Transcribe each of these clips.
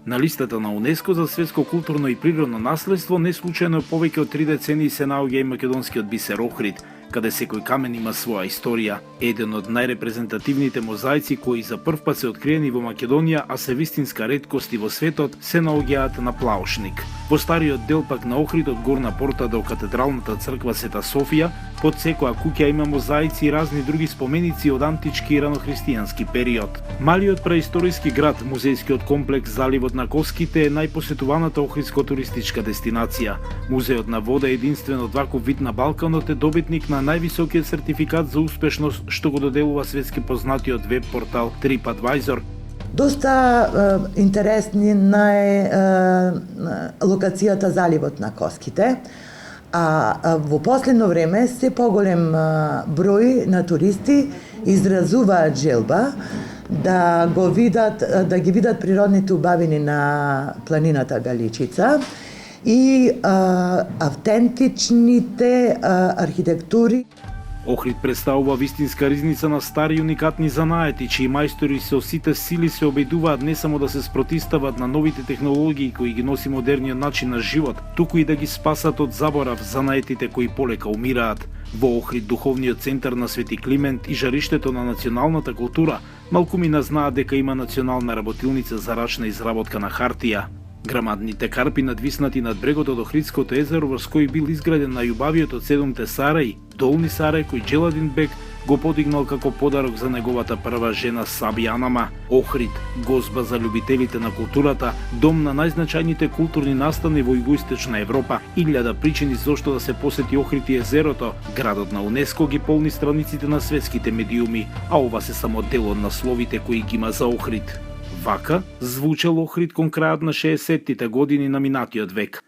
На листата на УНЕСКО за светско културно и природно наследство не случајно повеќе од 3 децении се наоѓа и македонскиот бисер Охрид, каде секој камен има своја историја. Еден од најрепрезентативните мозаици кои за прв пат се откриени во Македонија, а се вистинска реткост и во светот, се наоѓаат на Плаушник. Во стариот дел пак на Охрид од горна порта до катедралната црква Света Софија, под секоја куќа има мозаици и разни други споменици од антички и ранохристијански период. Малиот преисториски град, музејскиот комплекс Заливот на Коските е најпосетуваната охридска туристичка дестинација. Музеот на вода е единствен од ваков вид на Балканот, е добитник на највисокиот сертификат за успешност што го доделува светски познатиот веб портал TripAdvisor. Доста интересна е локацијата Заливот на Коските, а во последно време се поголем број на туристи изразуваат желба да ги видат природните убавини на планината Галичица и автентичните архитектури. Охрид представува вистинска ризница на стари уникатни занаети, чии мајстори со сите сили се обидуваат не само да се спротистават на новите технологии кои ги носи модерниот начин на живот, туку и да ги спасат од заборав занаетите кои полека умираат. Во Охрид, духовниот центар на Свети Климент и жариштето на националната култура, малкумина знаат дека има национална работилница за рачна изработка на хартија. Грамадните карпи надвиснати над брегот од Охридското езеро врз кој бил изграден најубавиот од 7 сараи, Долни Сарај, кој Джеладин бег го подигнал како подарок за неговата прва жена Саби Анама. Охрид, гозба за љубителите на културата, дом на најзначајните културни настани во Југоисточна Европа, 1000 причини зошто да се посети Охрид и езерото. Градот на УНЕСКО ги полни страниците на светските медиуми, а ова се само дел од насловите кои ги има за Охрид. Вака звучел Охрид кон крајот на 60-тите години на минатиот век.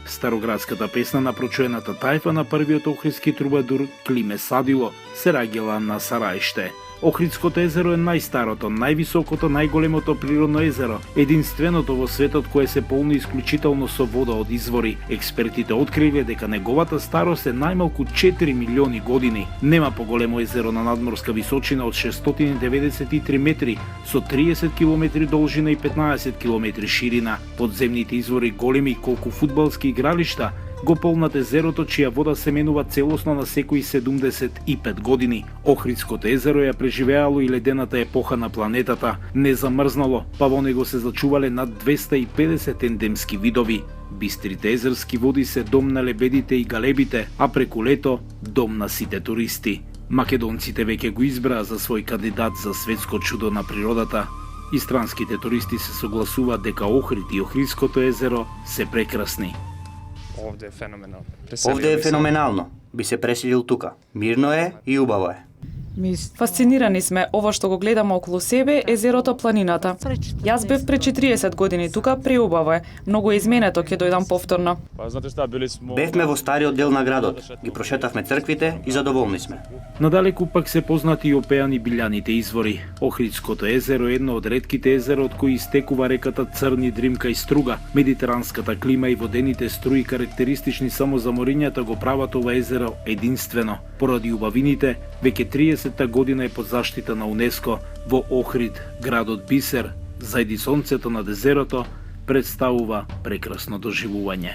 Староградската песна на прочуената тајфа на првиот охридски трубадур Климе Садило се раѓала на Сарајште. Охридското езеро е најстарото, највисокото, најголемото природно езеро, единственото во светот кое се полни исклучително со вода од извори. Експертите откриле дека неговата старост е најмалку 4 милиони години. Нема поголемо езеро на надморска височина од 693 метри, со 30 км должина и 15 км ширина. Подземните извори големи колку фудбалски игралишта, го полнат езерото, чија вода се менува целосно на секои 75 години. Охридското езеро ја преживеало и ледената епоха на планетата, не замрзнало, па во него се зачувале над 250 ендемски видови. Бистрите езерски води се дом на лебедите и галебите, а преку лето дом на сите туристи. Македонците веќе го избраа за свој кандидат за светско чудо на природата. И странските туристи се согласуваат дека Охрид и Охридското езеро се прекрасни. Овде е феноменално. Овде е феноменално. Би се преселил тука. Мирно е и убаво е. Фасцинирани сме ова што го гледаме околу себе, езерото, планината. Јас бев пред 40 години тука, преубаво е. Многу е изменето, ќе дојдам повторно. Бевме во стариот дел на градот, ги прошетавме црквите и задоволни сме. Надалеку пак се познати и опеани билјаните извори. Охридското езеро е едно од ретките езера од кои истекува реката Црни, Дримка и Струга. Медитеранската клима и водените струи карактеристични само за морињата го прават ова езеро единствено. Поради убавините, веќе 30-та година е под заштита на УНЕСКО. Во Охрид, градот бисер, зајди сонцето над езерото, представува прекрасно доживување.